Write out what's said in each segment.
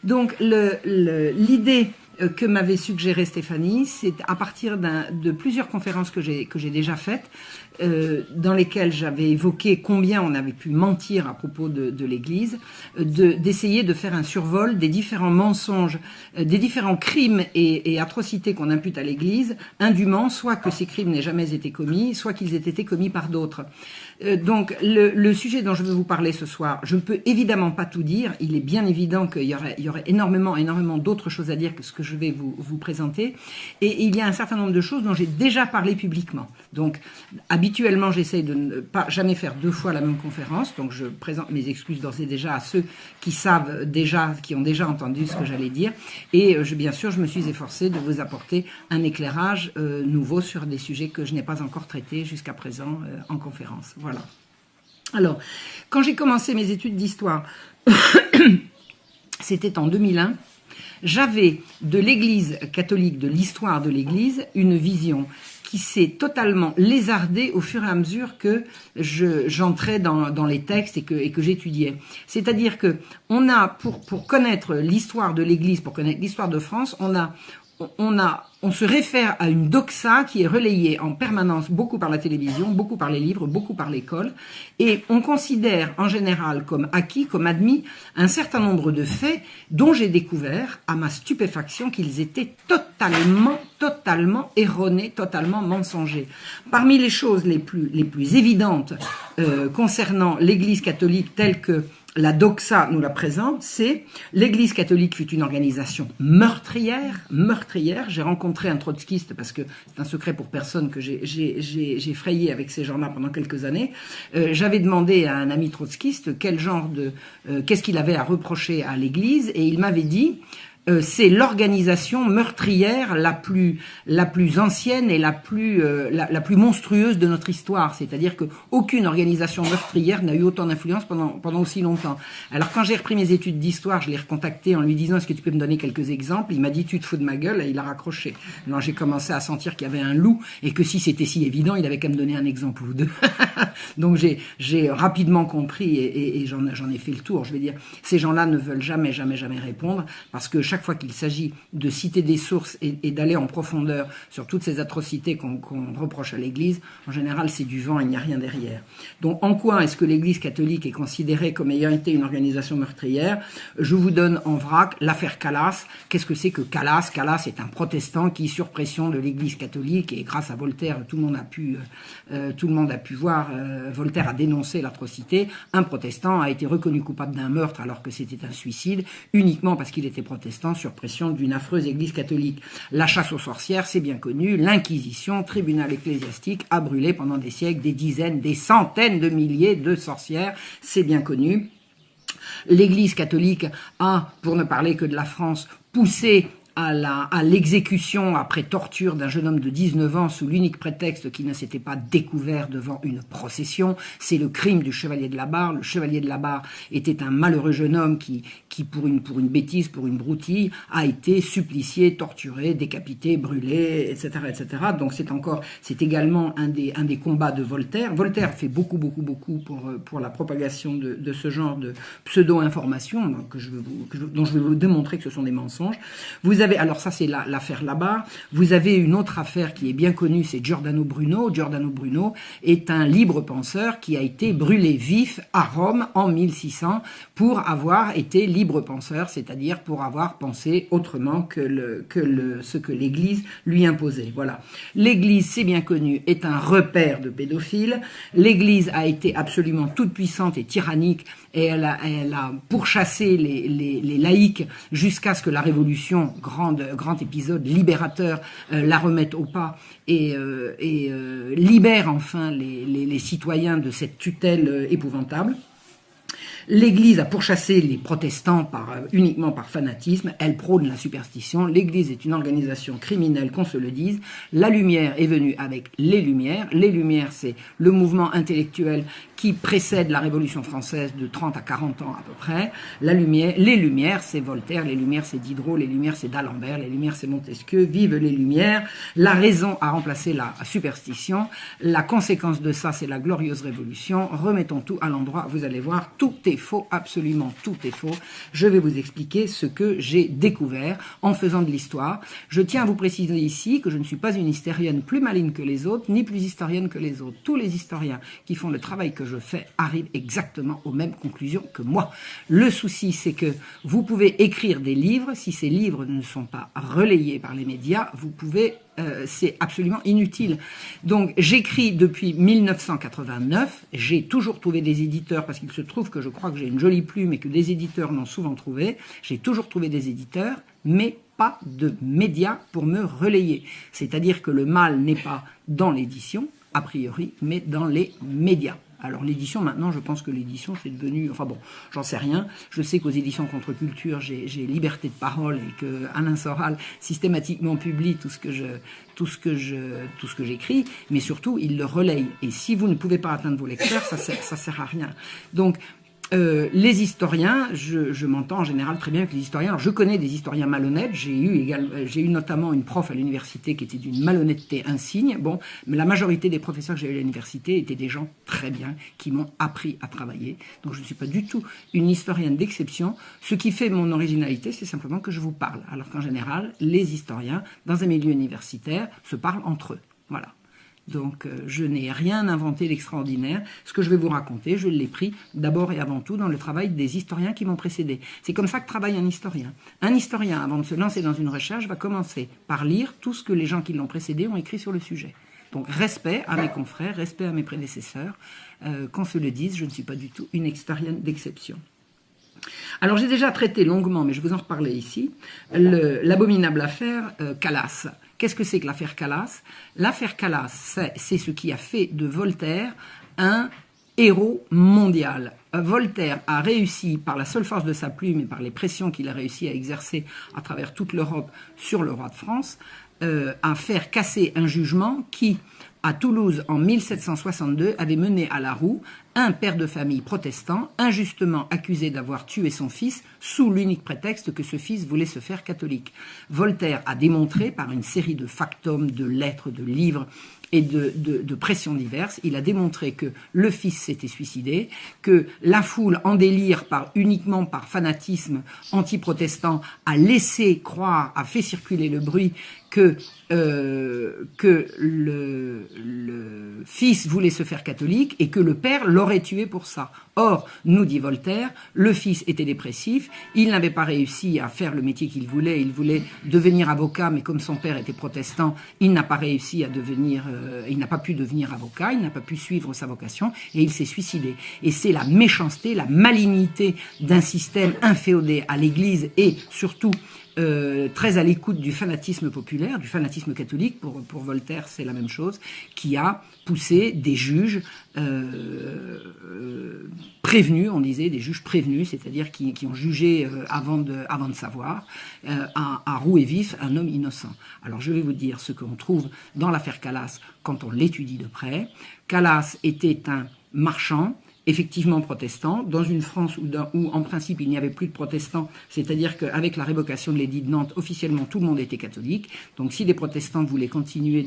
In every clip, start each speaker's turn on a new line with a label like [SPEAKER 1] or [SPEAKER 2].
[SPEAKER 1] Donc l'idée que m'avait suggéré Stéphanie, c'est à partir de plusieurs conférences que j'ai déjà faites, dans lesquelles j'avais évoqué combien on avait pu mentir à propos de l'Église, d'essayer de faire un survol des différents mensonges, des différents crimes et atrocités qu'on impute à l'Église, indûment, soit que ces crimes n'aient jamais été commis, soit qu'ils aient été commis par d'autres. Donc le sujet dont je veux vous parler ce soir, je ne peux évidemment pas tout dire. Il est bien évident qu'il y aurait énormément d'autres choses à dire que ce que je vais vous présenter. Et il y a un certain nombre de choses dont j'ai déjà parlé publiquement. Donc habituellement, j'essaye de ne pas jamais faire 2 fois la même conférence. Donc je présente mes excuses d'ores et déjà à ceux qui savent déjà, qui ont déjà entendu ce que j'allais dire. Et bien sûr, je me suis efforcée de vous apporter un éclairage nouveau sur des sujets que je n'ai pas encore traités jusqu'à présent en conférence. Voilà. Alors, quand j'ai commencé mes études d'histoire, c'était en 2001, j'avais de l'Église catholique, de l'histoire de l'Église, une vision qui s'est totalement lézardée au fur et à mesure que j'entrais dans les textes et que j'étudiais. C'est-à-dire que on a, pour connaître l'histoire de l'Église, pour connaître l'histoire de France, on se réfère à une doxa qui est relayée en permanence beaucoup par la télévision, beaucoup par les livres, beaucoup par l'école, et on considère en général comme acquis, comme admis, un certain nombre de faits dont j'ai découvert, à ma stupéfaction, qu'ils étaient totalement erronés, totalement mensongers. Parmi les choses les plus évidentes concernant l'Église catholique telle que la doxa nous la présente, c'est l'Église catholique fut une organisation meurtrière. J'ai rencontré un trotskiste, parce que c'est un secret pour personne que j'ai frayé avec ces gens-là pendant quelques années. J'avais demandé à un ami trotskiste qu'est-ce qu'il avait à reprocher à l'Église, et il m'avait dit c'est l'organisation meurtrière la plus ancienne et la plus monstrueuse de notre histoire. C'est-à-dire que aucune organisation meurtrière n'a eu autant d'influence pendant aussi longtemps. Alors quand j'ai repris mes études d'histoire, je l'ai recontacté en lui disant est-ce que tu peux me donner quelques exemples. Il m'a dit tu te fous de ma gueule, et il a raccroché. Alors j'ai commencé à sentir qu'il y avait un loup et que si c'était si évident, il avait qu'à me donner un exemple ou deux. Donc j'ai rapidement compris et j'en ai fait le tour. Je vais dire, ces gens-là ne veulent jamais répondre, parce que chaque fois qu'il s'agit de citer des sources et d'aller en profondeur sur toutes ces atrocités qu'on reproche à l'Église, en général c'est du vent, il n'y a rien derrière. Donc en quoi est-ce que l'Église catholique est considérée comme ayant été une organisation meurtrière? Je vous donne en vrac l'affaire Calas. Qu'est-ce que c'est que Calas? Calas est un protestant qui, sur pression de l'Église catholique, et grâce à Voltaire, tout le monde a pu voir, Voltaire a dénoncé l'atrocité. Un protestant a été reconnu coupable d'un meurtre alors que c'était un suicide, uniquement parce qu'il était protestant, sur pression d'une affreuse Église catholique. La chasse aux sorcières, c'est bien connu. L'Inquisition, tribunal ecclésiastique, a brûlé pendant des siècles des dizaines, des centaines de milliers de sorcières, c'est bien connu. L'Église catholique a, pour ne parler que de la France, poussé à l'exécution après torture d'un jeune homme de 19 ans sous l'unique prétexte qu'il ne s'était pas découvert devant une procession. C'est le crime du chevalier de la Barre. Le chevalier de la Barre était un malheureux jeune homme qui pour une bêtise, pour une broutille, a été supplicié, torturé, décapité, brûlé, etc., etc. Donc c'est également un des combats de Voltaire. Voltaire fait beaucoup pour la propagation de ce genre de pseudo-informations dont je vais vous démontrer que ce sont des mensonges. Alors ça c'est l'affaire Labarre. Vous avez une autre affaire qui est bien connue, c'est Giordano Bruno. Giordano Bruno est un libre penseur qui a été brûlé vif à Rome en 1600 pour avoir été libre penseur, c'est-à-dire pour avoir pensé autrement que ce que l'Église lui imposait. Voilà. L'Église, c'est bien connu, est un repère de pédophiles. L'Église a été absolument toute puissante et tyrannique, et elle a pourchassé les laïcs jusqu'à ce que la Révolution, grand épisode libérateur, la remette au pas et libère enfin les citoyens de cette tutelle épouvantable. L'Église a pourchassé les protestants uniquement par fanatisme. Elle prône la superstition. L'Église est une organisation criminelle, qu'on se le dise. La lumière est venue avec les Lumières. Les Lumières, c'est le mouvement intellectuel qui précède la Révolution française de 30 à 40 ans à peu près. Les Lumières, c'est Voltaire. Les Lumières, c'est Diderot. Les Lumières, c'est d'Alembert. Les Lumières, c'est Montesquieu. Vive les Lumières. La raison a remplacé la superstition. La conséquence de ça, c'est la glorieuse Révolution. Remettons tout à l'endroit. Vous allez voir, tout est est faux, absolument tout est faux. Je vais vous expliquer ce que j'ai découvert en faisant de l'histoire. Je tiens à vous préciser ici que je ne suis pas une historienne plus maligne que les autres, ni plus historienne que les autres. Tous les historiens qui font le travail que je fais arrivent exactement aux mêmes conclusions que moi. Le souci, c'est que vous pouvez écrire des livres, si ces livres ne sont pas relayés par les médias, vous pouvez c'est absolument inutile. Donc j'écris depuis 1989, j'ai toujours trouvé des éditeurs, parce qu'il se trouve que je crois que j'ai une jolie plume et que des éditeurs l'ont souvent trouvé, j'ai toujours trouvé des éditeurs, mais pas de médias pour me relayer. C'est-à-dire que le mal n'est pas dans l'édition, a priori, mais dans les médias. Alors l'édition, maintenant, je pense que l'édition, c'est devenu... Enfin bon, j'en sais rien. Je sais qu'aux éditions Contre-Culture, j'ai liberté de parole et que Alain Soral systématiquement publie tout ce que j'écris, mais surtout, il le relaye. Et si vous ne pouvez pas atteindre vos lecteurs, ça sert à rien. Donc, les historiens, je m'entends en général très bien avec les historiens. Alors, je connais des historiens malhonnêtes. J'ai eu notamment une prof à l'université qui était d'une malhonnêteté insigne. Bon, mais la majorité des professeurs que j'ai eu à l'université étaient des gens très bien, qui m'ont appris à travailler. Donc, je ne suis pas du tout une historienne d'exception. Ce qui fait mon originalité, c'est simplement que je vous parle. Alors qu'en général, les historiens, dans un milieu universitaire, se parlent entre eux. Voilà. Donc, je n'ai rien inventé d'extraordinaire. Ce que je vais vous raconter, je l'ai pris d'abord et avant tout dans le travail des historiens qui m'ont précédé. C'est comme ça que travaille un historien. Un historien, avant de se lancer dans une recherche, va commencer par lire tout ce que les gens qui l'ont précédé ont écrit sur le sujet. Donc, respect à mes confrères, respect à mes prédécesseurs. Qu'on se le dise, je ne suis pas du tout une historienne d'exception. Alors, j'ai déjà traité longuement, mais je vais vous en reparler ici, l'abominable affaire Calas. Qu'est-ce que c'est que l'affaire Calas? L'affaire Calas, c'est ce qui a fait de Voltaire un héros mondial. Voltaire a réussi, par la seule force de sa plume et par les pressions qu'il a réussi à exercer à travers toute l'Europe sur le roi de France, à faire casser un jugement qui, à Toulouse, en 1762, avait mené à la roue un père de famille protestant, injustement accusé d'avoir tué son fils, sous l'unique prétexte que ce fils voulait se faire catholique. Voltaire a démontré, par une série de factums, de lettres, de livres et de pressions diverses, il a démontré que le fils s'était suicidé, que la foule, en délire uniquement par fanatisme anti-protestant, a laissé croire, a fait circuler le bruit que le fils voulait se faire catholique et que le père l'aurait tué pour ça. Or, nous dit Voltaire, le fils était dépressif, il n'avait pas réussi à faire le métier qu'il voulait, il voulait devenir avocat, mais comme son père était protestant, il n'a pas réussi à devenir, il n'a pas pu devenir avocat, il n'a pas pu suivre sa vocation, et il s'est suicidé. Et c'est la méchanceté, la malignité d'un système inféodé à l'Église et surtout très à l'écoute du fanatisme populaire, du fanatisme catholique, pour Voltaire c'est la même chose, qui a poussé des juges prévenus, on disait des juges prévenus, c'est-à-dire qui ont jugé avant de savoir, à rouer vif un homme innocent. Alors je vais vous dire ce qu'on trouve dans l'affaire Calas quand on l'étudie de près. Calas était un marchand, effectivement protestant, dans une France où en principe il n'y avait plus de protestants, c'est-à-dire qu'avec la révocation de l'édit de Nantes, officiellement tout le monde était catholique, donc si les protestants voulaient continuer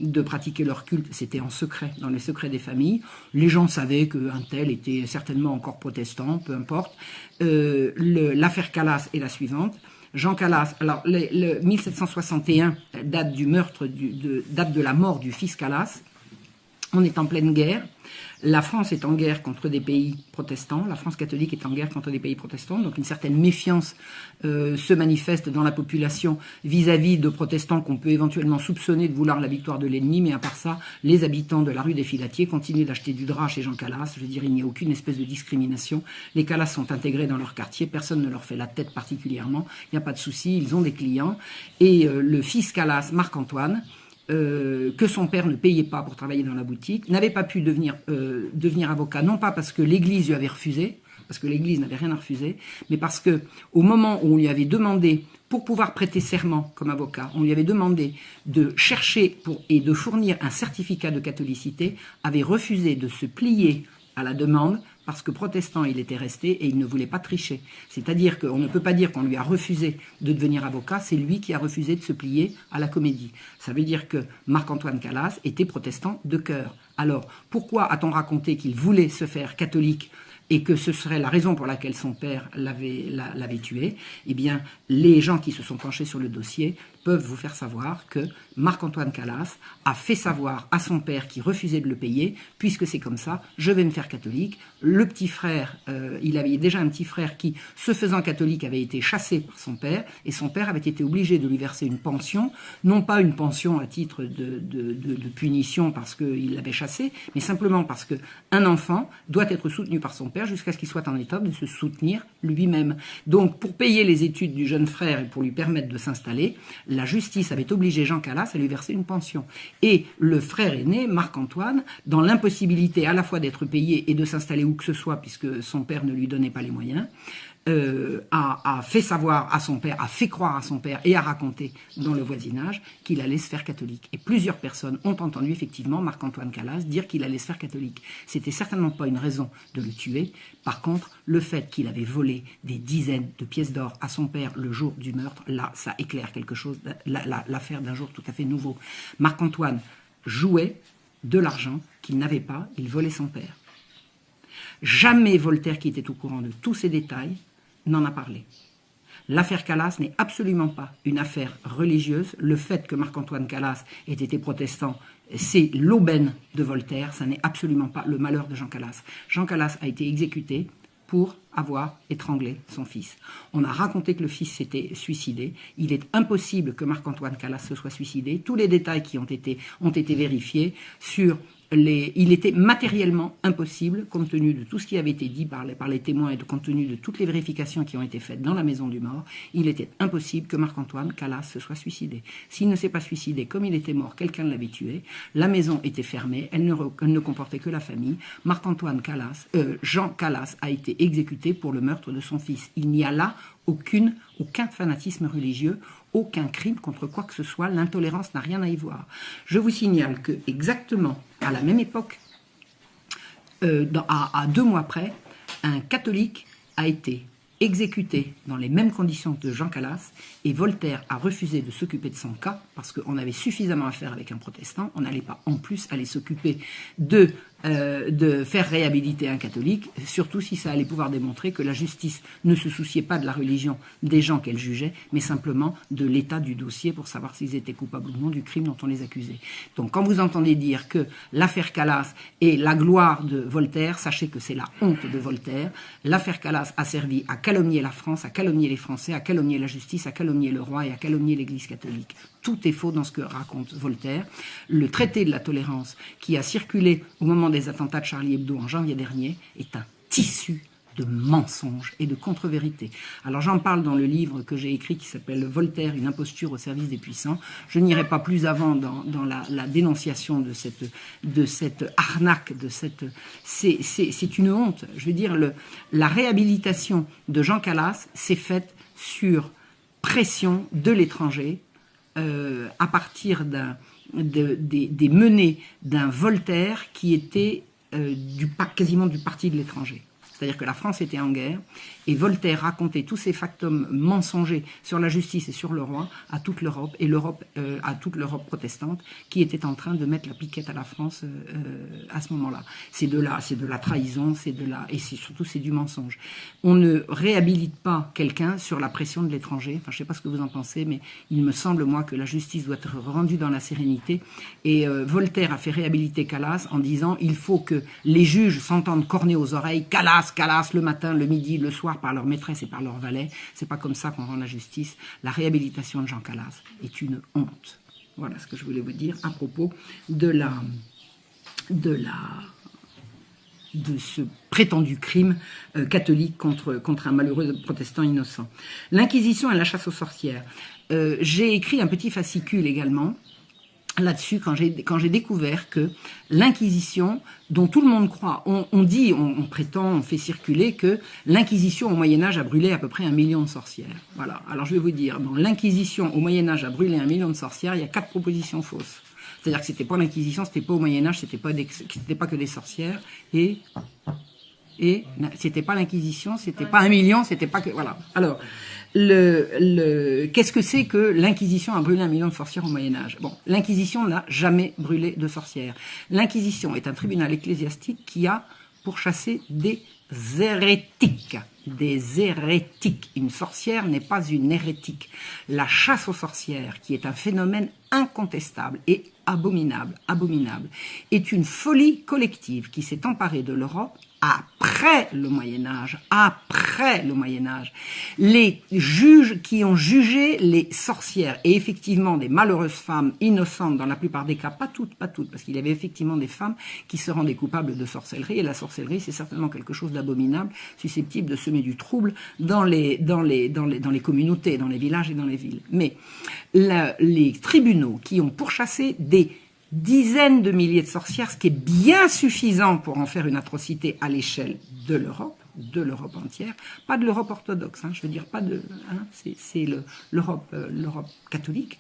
[SPEAKER 1] de pratiquer leur culte, c'était en secret, dans les secrets des familles, les gens savaient qu'un tel était certainement encore protestant, peu importe. L'affaire Calas est la suivante. Jean Calas, alors le 1761 date du meurtre, date de la mort du fils Calas. On est en pleine guerre. La France est en guerre contre des pays protestants. La France catholique est en guerre contre des pays protestants. Donc une certaine méfiance se manifeste dans la population vis-à-vis de protestants qu'on peut éventuellement soupçonner de vouloir la victoire de l'ennemi. Mais à part ça, les habitants de la rue des Filatiers continuent d'acheter du drap chez Jean Calas. Je veux dire, il n'y a aucune espèce de discrimination. Les Calas sont intégrés dans leur quartier. Personne ne leur fait la tête particulièrement. Il n'y a pas de souci. Ils ont des clients. Et le fils Calas, Marc-Antoine, que son père ne payait pas pour travailler dans la boutique, n'avait pas pu devenir avocat, non pas parce que l'Église lui avait refusé, parce que l'Église n'avait rien à refuser, mais parce que au moment où on lui avait demandé, pour pouvoir prêter serment comme avocat, on lui avait demandé de chercher et de fournir un certificat de catholicité, avait refusé de se plier à la demande, parce que protestant il était resté et il ne voulait pas tricher. C'est-à-dire qu'on ne peut pas dire qu'on lui a refusé de devenir avocat, c'est lui qui a refusé de se plier à la comédie. Ça veut dire que Marc-Antoine Calas était protestant de cœur, Alors, pourquoi a-t-on raconté qu'il voulait se faire catholique et que ce serait la raison pour laquelle son père l'avait tué? Eh bien, les gens qui se sont penchés sur le dossier peuvent vous faire savoir que Marc-Antoine Calas a fait savoir à son père qui refusait de le payer, puisque c'est comme ça, je vais me faire catholique. Le petit frère, il avait déjà un petit frère qui, se faisant catholique, avait été chassé par son père, et son père avait été obligé de lui verser une pension, non pas une pension à titre de punition parce qu'il l'avait chassé, mais simplement parce qu'un enfant doit être soutenu par son père jusqu'à ce qu'il soit en état de se soutenir lui-même. Donc, pour payer les études du jeune frère et pour lui permettre de s'installer, la justice avait obligé Jean Calas à lui verser une pension. Et le frère aîné, Marc-Antoine, dans l'impossibilité à la fois d'être payé et de s'installer où que ce soit, puisque son père ne lui donnait pas les moyens, a fait savoir à son père, a fait croire à son père et a raconté dans le voisinage qu'il allait se faire catholique. Et plusieurs personnes ont entendu effectivement Marc-Antoine Calas dire qu'il allait se faire catholique. C'était certainement pas une raison de le tuer. Par contre, le fait qu'il avait volé des dizaines de pièces d'or à son père le jour du meurtre, là, ça éclaire quelque chose, l'affaire d'un jour tout à fait nouveau. Marc-Antoine jouait de l'argent qu'il n'avait pas, il volait son père. Jamais Voltaire, qui était au courant de tous ces détails, n'en a parlé. L'affaire Calas n'est absolument pas une affaire religieuse. Le fait que Marc-Antoine Calas ait été protestant, c'est l'aubaine de Voltaire, ça n'est absolument pas le malheur de Jean Calas. Jean Calas a été exécuté pour avoir étranglé son fils. On a raconté que le fils s'était suicidé. Il est impossible que Marc-Antoine Calas se soit suicidé. Tous les détails qui ont été vérifiés sur il était matériellement impossible, compte tenu de tout ce qui avait été dit par les témoins et compte tenu de toutes les vérifications qui ont été faites dans la maison du mort, il était impossible que Marc-Antoine Calas se soit suicidé. S'il ne s'est pas suicidé, comme il était mort, quelqu'un l'avait tué, la maison était fermée, elle ne comportait que la famille. Marc-Antoine Calas, Jean Calas a été exécuté pour le meurtre de son fils. Il n'y a là aucun fanatisme religieux, aucun crime contre quoi que ce soit, l'intolérance n'a rien à y voir. Je vous signale que exactement à la même époque, à 2 mois près, un catholique a été exécuté dans les mêmes conditions que Jean Calas, et Voltaire a refusé de s'occuper de son cas parce qu'on avait suffisamment à faire avec un protestant, on n'allait pas en plus aller s'occuper de faire réhabiliter un catholique, surtout si ça allait pouvoir démontrer que la justice ne se souciait pas de la religion des gens qu'elle jugeait, mais simplement de l'état du dossier pour savoir s'ils étaient coupables ou non du crime dont on les accusait. Donc quand vous entendez dire que l'affaire Calas est la gloire de Voltaire, sachez que c'est la honte de Voltaire. L'affaire Calas a servi à calomnier la France, à calomnier les Français, à calomnier la justice, à calomnier le roi et à calomnier l'Église catholique. Tout est faux dans ce que raconte Voltaire. Le traité de la tolérance qui a circulé au moment des attentats de Charlie Hebdo en janvier dernier est un tissu de mensonges et de contre-vérités. Alors j'en parle dans le livre que j'ai écrit qui s'appelle Voltaire, une imposture au service des puissants. Je n'irai pas plus avant dans la dénonciation de cette arnaque, c'est une honte. Je veux dire, la réhabilitation de Jean Calas s'est faite sur pression de l'étranger, à partir des menées d'un Voltaire qui était quasiment du parti de l'étranger. C'est-à-dire que la France était en guerre et Voltaire racontait tous ces factums mensongers sur la justice et sur le roi à toute l'Europe et à toute l'Europe protestante qui était en train de mettre la piquette à la France à ce moment-là. C'est de la trahison, et surtout c'est du mensonge. On ne réhabilite pas quelqu'un sur la pression de l'étranger. Enfin, je ne sais pas ce que vous en pensez, mais il me semble, moi, que la justice doit être rendue dans la sérénité. Et Voltaire a fait réhabiliter Calas en disant il faut que les juges s'entendent corner aux oreilles. Calas, le matin, le midi, le soir, par leur maîtresse et par leur valet. C'est pas comme ça qu'on rend la justice. La réhabilitation de Jean Calas est une honte. Voilà ce que je voulais vous dire à propos de ce prétendu crime catholique contre un malheureux protestant innocent. L'Inquisition et la chasse aux sorcières. J'ai écrit un petit fascicule également là-dessus quand j'ai découvert que l'Inquisition, dont tout le monde croit, on prétend, on fait circuler que l'Inquisition au Moyen-Âge a brûlé à peu près 1 million de sorcières. Voilà. Alors je vais vous dire, bon, l'Inquisition au Moyen-Âge a brûlé 1 million de sorcières, il y a 4 propositions fausses. C'est-à-dire que c'était pas l'Inquisition, c'était pas au Moyen-Âge, c'était pas que des sorcières, et c'était pas l'Inquisition, c'était pas 1 million, c'était pas que, voilà. Alors, Qu'est-ce que c'est que l'Inquisition a brûlé 1 million de sorcières au Moyen-Âge? Bon, l'Inquisition n'a jamais brûlé de sorcières. L'Inquisition est un tribunal ecclésiastique qui a pourchassé des hérétiques. Des hérétiques. Une sorcière n'est pas une hérétique. La chasse aux sorcières, qui est un phénomène incontestable et abominable, est une folie collective qui s'est emparée de l'Europe après le Moyen-Âge, les juges qui ont jugé les sorcières, et effectivement des malheureuses femmes innocentes dans la plupart des cas, pas toutes, parce qu'il y avait effectivement des femmes qui se rendaient coupables de sorcellerie, et la sorcellerie c'est certainement quelque chose d'abominable, susceptible de semer du trouble dans les communautés, dans les villages et dans les villes. Mais les tribunaux qui ont pourchassé des dizaines de milliers de sorcières, ce qui est bien suffisant pour en faire une atrocité à l'échelle de l'Europe entière, pas de l'Europe orthodoxe, je veux dire pas de, c'est l'Europe catholique.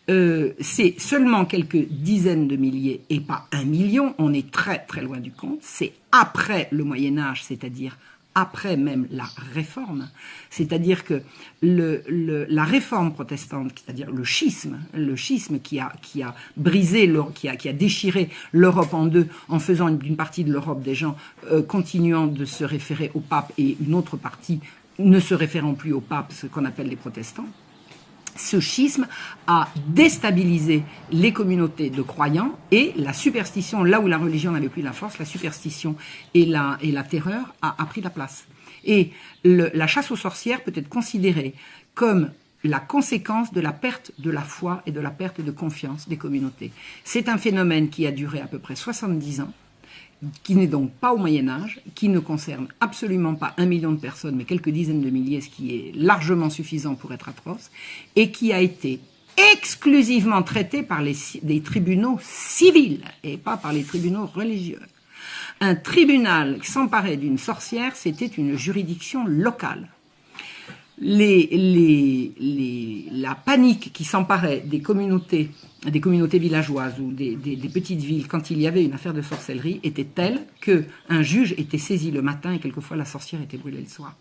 [SPEAKER 1] C'est seulement quelques dizaines de milliers et pas 1 million. On est très très loin du compte. C'est après le Moyen Âge, c'est-à-dire après même la Réforme, c'est-à-dire que la Réforme protestante, c'est-à-dire le schisme qui a brisé, qui a déchiré l'Europe en deux, en faisant d'une partie de l'Europe des gens continuant de se référer au pape et une autre partie ne se référant plus au pape, ce qu'on appelle les protestants. Ce schisme a déstabilisé les communautés de croyants et la superstition, là où la religion n'avait plus la force, la superstition et la terreur a pris la place. Et la chasse aux sorcières peut être considérée comme la conséquence de la perte de la foi et de la perte de confiance des communautés. C'est un phénomène qui a duré à peu près 70 ans, qui n'est donc pas au Moyen-Âge, qui ne concerne absolument pas 1 million de personnes, mais quelques dizaines de milliers, ce qui est largement suffisant pour être atroce, et qui a été exclusivement traité par des tribunaux civils, et pas par les tribunaux religieux. Un tribunal qui s'emparait d'une sorcière, c'était une juridiction locale. La panique qui s'emparait des communautés villageoises ou des petites villes quand il y avait une affaire de sorcellerie était telle qu'un juge était saisi le matin et quelquefois la sorcière était brûlée le soir.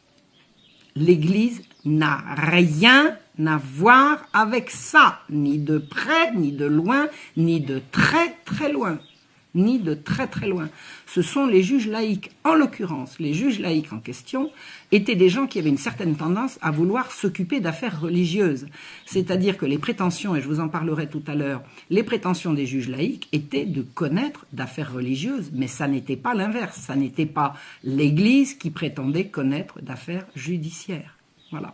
[SPEAKER 1] L'Église n'a rien à voir avec ça, ni de près, ni de loin, ni de très très loin. Ni de très très loin. Ce sont les juges laïcs. En l'occurrence, les juges laïcs en question étaient des gens qui avaient une certaine tendance à vouloir s'occuper d'affaires religieuses. C'est-à-dire que les prétentions, et je vous en parlerai tout à l'heure, les prétentions des juges laïcs étaient de connaître d'affaires religieuses, mais ça n'était pas l'inverse. Ça n'était pas l'Église qui prétendait connaître d'affaires judiciaires. Voilà.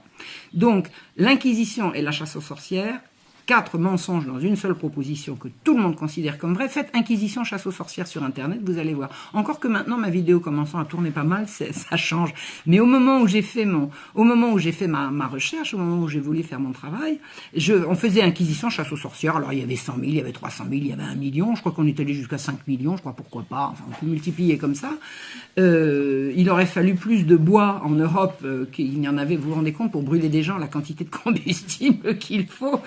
[SPEAKER 1] Donc, l'Inquisition et la chasse aux sorcières, 4 mensonges dans une seule proposition que tout le monde considère comme vraie. Faites Inquisition chasse aux sorcières sur Internet, vous allez voir. Encore que maintenant, ma vidéo commençant à tourner pas mal, ça change. Mais au moment où j'ai fait ma recherche, au moment où j'ai voulu faire mon travail, on faisait Inquisition chasse aux sorcières. Alors, il y avait 100 000, il y avait 300 000, il y avait 1 million. Je crois qu'on est allé jusqu'à 5 millions, je crois, pourquoi pas. Enfin, on peut multiplier comme ça. Il aurait fallu plus de bois en Europe qu'il n'y en avait, vous vous rendez compte, pour brûler des gens, la quantité de combustible qu'il faut.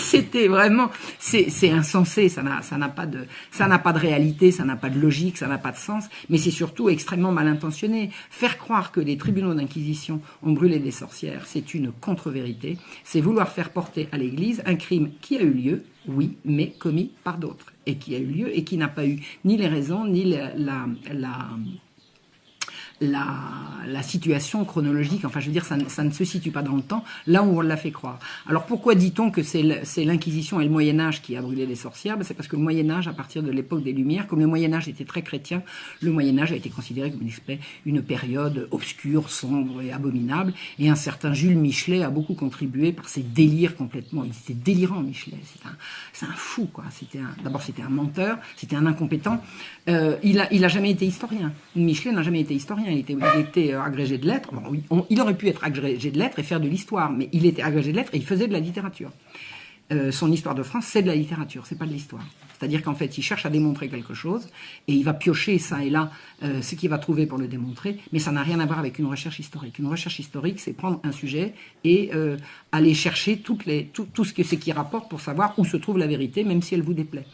[SPEAKER 1] C'était vraiment, c'est insensé, ça n'a pas de réalité, ça n'a pas de logique, ça n'a pas de sens, mais c'est surtout extrêmement mal intentionné. Faire croire que les tribunaux d'inquisition ont brûlé des sorcières, c'est une contre-vérité. C'est vouloir faire porter à l'Église un crime qui a eu lieu, oui, mais commis par d'autres, et qui a eu lieu et qui n'a pas eu ni les raisons, ni la situation chronologique, enfin je veux dire, ça ne se situe pas dans le temps, là où on l'a fait croire. Alors pourquoi dit-on que c'est l'Inquisition et le Moyen-Âge qui a brûlé les sorcières? C'est parce que le Moyen-Âge, à partir de l'époque des Lumières, comme le Moyen-Âge était très chrétien, le Moyen-Âge a été considéré comme une période obscure, sombre et abominable, et un certain Jules Michelet a beaucoup contribué par ses délires complètement, il était délirant Michelet, c'est un fou quoi, d'abord c'était un menteur, c'était un incompétent, il a jamais été historien, Michelet n'a jamais été historien. Il était agrégé de lettres. Bon, il aurait pu être agrégé de lettres et faire de l'histoire, mais il était agrégé de lettres et il faisait de la littérature. Son histoire de France, c'est de la littérature, c'est pas de l'histoire. C'est-à-dire qu'en fait, il cherche à démontrer quelque chose et il va piocher ça et là ce qu'il va trouver pour le démontrer, mais ça n'a rien à voir avec une recherche historique. Une recherche historique, c'est prendre un sujet et aller chercher tout ce qui rapporte pour savoir où se trouve la vérité, même si elle vous déplaît.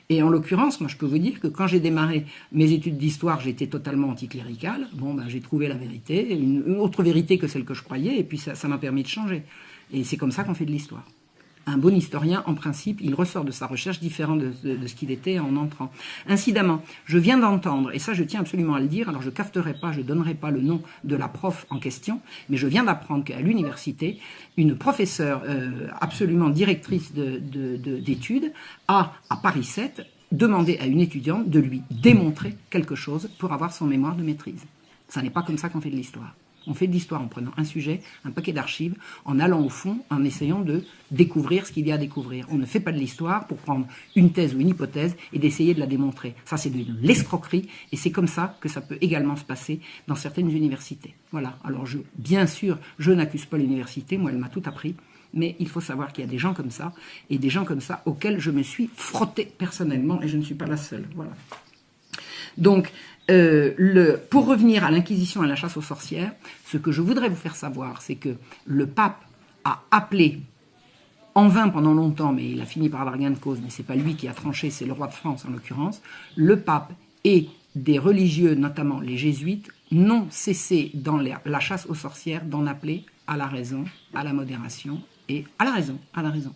[SPEAKER 1] Et en l'occurrence, moi je peux vous dire que quand j'ai démarré mes études d'histoire, j'étais totalement anticlérical. Bon, ben, j'ai trouvé la vérité, une autre vérité que celle que je croyais, et puis ça m'a permis de changer. Et c'est comme ça qu'on fait de l'histoire. Un bon historien, en principe, il ressort de sa recherche différent de ce qu'il était en entrant. Incidemment, je viens d'entendre, et ça je tiens absolument à le dire, alors je cafeterai pas, je donnerai pas le nom de la prof en question, mais je viens d'apprendre qu'à l'université, une professeure absolument directrice d'études a, à Paris 7, demandé à une étudiante de lui démontrer quelque chose pour avoir son mémoire de maîtrise. Ça n'est pas comme ça qu'on fait de l'histoire. On fait de l'histoire en prenant un sujet, un paquet d'archives, en allant au fond, en essayant de découvrir ce qu'il y a à découvrir. On ne fait pas de l'histoire pour prendre une thèse ou une hypothèse et d'essayer de la démontrer. Ça, c'est de l'escroquerie, et c'est comme ça que ça peut également se passer dans certaines universités. Voilà. Alors, bien sûr, je n'accuse pas l'université, moi, elle m'a tout appris, mais il faut savoir qu'il y a des gens comme ça, et des gens comme ça auxquels je me suis frotté personnellement, et je ne suis pas la seule. Voilà. Donc, pour revenir à l'Inquisition et à la chasse aux sorcières, ce que je voudrais vous faire savoir, c'est que le pape a appelé, en vain pendant longtemps, mais il a fini par avoir gain de cause, mais c'est pas lui qui a tranché, c'est le roi de France en l'occurrence, le pape et des religieux, notamment les jésuites, n'ont cessé dans la chasse aux sorcières d'en appeler à la raison, à la modération et à la raison, à la raison.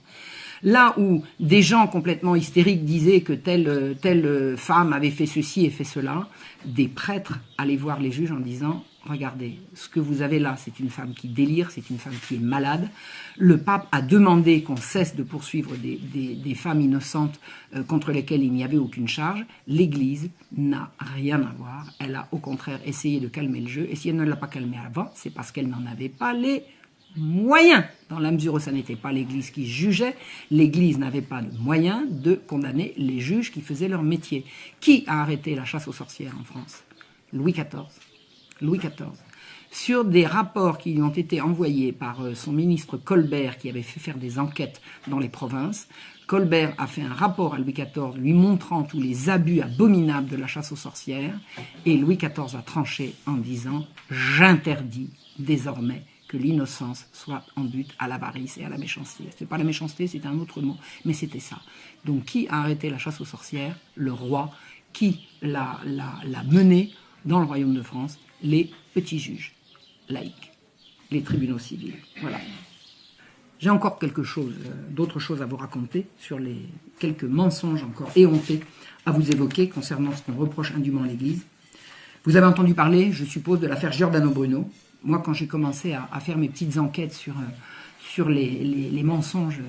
[SPEAKER 1] Là où des gens complètement hystériques disaient que telle femme avait fait ceci et fait cela, des prêtres allaient voir les juges en disant « Regardez, ce que vous avez là, c'est une femme qui délire, c'est une femme qui est malade. » Le pape a demandé qu'on cesse de poursuivre des femmes innocentes contre lesquelles il n'y avait aucune charge. L'Église n'a rien à voir. Elle a au contraire essayé de calmer le jeu. Et si elle ne l'a pas calmé avant, c'est parce qu'elle n'en avait pas les moyens, dans la mesure où ça n'était pas l'Église qui jugeait, l'Église n'avait pas de moyens de condamner les juges qui faisaient leur métier. Qui a arrêté la chasse aux sorcières en France? Louis XIV. Louis XIV. Sur des rapports qui lui ont été envoyés par son ministre Colbert, qui avait fait faire des enquêtes dans les provinces, Colbert a fait un rapport à Louis XIV lui montrant tous les abus abominables de la chasse aux sorcières, et Louis XIV a tranché en disant « J'interdis désormais que l'innocence soit en but à l'avarice et à la méchanceté. » C'est pas la méchanceté, c'est un autre mot, mais c'était ça. Donc qui a arrêté la chasse aux sorcières? Le roi. Qui l'a menée dans le royaume de France? Les petits juges laïcs, les tribunaux civils. Voilà. J'ai encore d'autres choses à vous raconter sur les quelques mensonges encore éhontés à vous évoquer concernant ce qu'on reproche indûment à l'Église. Vous avez entendu parler, je suppose, de l'affaire Giordano Bruno. Moi, quand j'ai commencé à faire mes petites enquêtes sur les mensonges,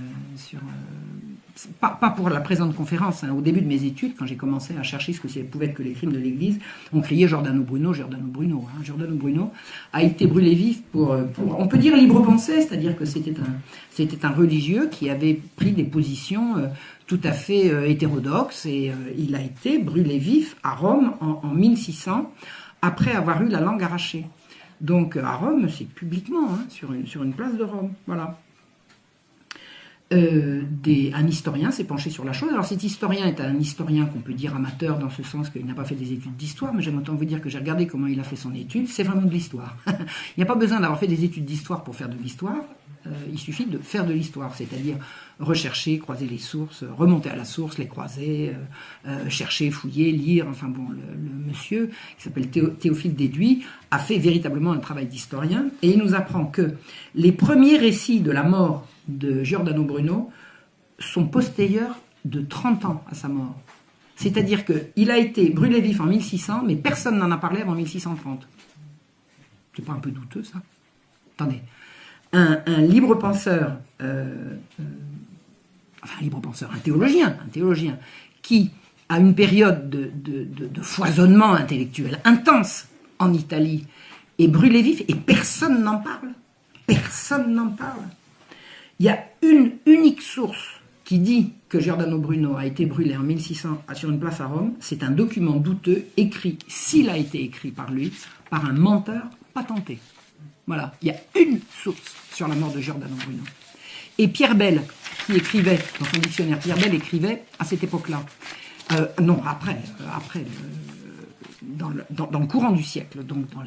[SPEAKER 1] pas pour la présente conférence, hein, au début de mes études, quand j'ai commencé à chercher ce que pouvaient être que les crimes de l'Église, on criait Giordano Bruno, Giordano Bruno. Hein. Giordano Bruno a été brûlé vif pour on peut dire libre pensée, c'est-à-dire que c'était un religieux qui avait pris des positions tout à fait hétérodoxes, et il a été brûlé vif à Rome en 1600, après avoir eu la langue arrachée. Donc à Rome, c'est publiquement, hein, sur une place de Rome, voilà. Un historien s'est penché sur la chose. Alors cet historien est un historien qu'on peut dire amateur, dans ce sens qu'il n'a pas fait des études d'histoire, mais j'aime autant vous dire que j'ai regardé comment il a fait son étude, c'est vraiment de l'histoire. Il n'y a pas besoin d'avoir fait des études d'histoire pour faire de l'histoire, il suffit de faire de l'histoire, c'est-à-dire rechercher, croiser les sources, remonter à la source, les croiser, chercher, fouiller, lire. Enfin bon, le monsieur, qui s'appelle Théophile Déduit, a fait véritablement un travail d'historien, et il nous apprend que les premiers récits de la mort de Giordano Bruno sont postérieurs de 30 ans à sa mort. C'est-à-dire qu'il a été brûlé vif en 1600, mais personne n'en a parlé avant 1630. C'est pas un peu douteux, ça? Attendez. Un libre penseur, un théologien, qui a une période de foisonnement intellectuel intense en Italie, est brûlé vif et personne n'en parle. Personne n'en parle. Il y a une unique source qui dit que Giordano Bruno a été brûlé en 1600 sur une place à Rome. C'est un document douteux écrit, s'il a été écrit par lui, par un menteur patenté. Voilà, il y a une source sur la mort de Giordano Bruno. Et Pierre Bell, qui écrivait, dans son dictionnaire, Pierre Bell écrivait à cette époque-là, dans le courant du siècle, donc dans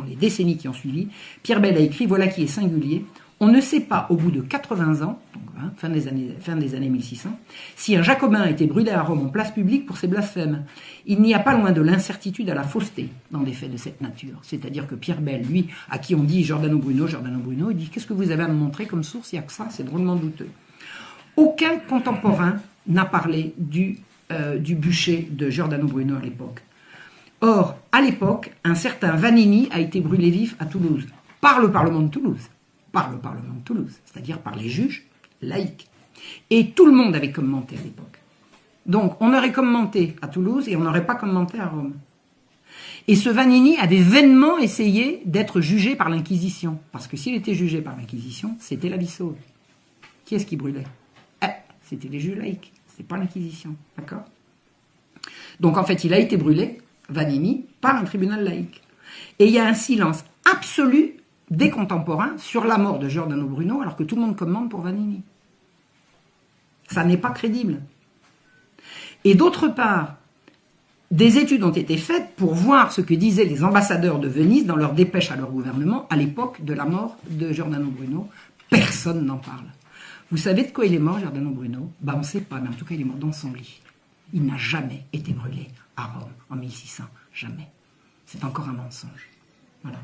[SPEAKER 1] les décennies qui ont suivi, Pierre Bell a écrit « Voilà qui est singulier, On ne sait pas, au bout de 80 ans, donc, fin des années 1600, si un jacobin a été brûlé à Rome en place publique pour ses blasphèmes. Il n'y a pas loin de l'incertitude à la fausseté dans des faits de cette nature. C'est-à-dire que Pierre Bell, lui, à qui on dit Giordano Bruno, il dit « Qu'est-ce que vous avez à me montrer comme source? Il n'y a que ça, c'est drôlement douteux. » Aucun contemporain n'a parlé du bûcher de Giordano Bruno à l'époque. Or, à l'époque, un certain Vanini a été brûlé vif à Toulouse, par le Parlement de Toulouse. C'est-à-dire par les juges laïcs. Et tout le monde avait commenté à l'époque. Donc, on aurait commenté à Toulouse et on n'aurait pas commenté à Rome. Et ce Vanini avait vainement essayé d'être jugé par l'Inquisition. Parce que s'il était jugé par l'Inquisition, c'était la vie sauve. Qui est-ce qui brûlait? C'était les juges laïcs. C'est pas l'Inquisition. D'accord? Donc, en fait, il a été brûlé, Vanini, par un tribunal laïque. Et il y a un silence absolu des contemporains sur la mort de Giordano Bruno, alors que tout le monde commente pour Vanini. Ça n'est pas crédible. Et d'autre part, des études ont été faites pour voir ce que disaient les ambassadeurs de Venise dans leurs dépêches à leur gouvernement à l'époque de la mort de Giordano Bruno. Personne n'en parle. Vous savez de quoi il est mort, Giordano Bruno? On ne sait pas, mais en tout cas, il est mort dans son lit. Il n'a jamais été brûlé à Rome en 1600. Jamais. C'est encore un mensonge. Voilà.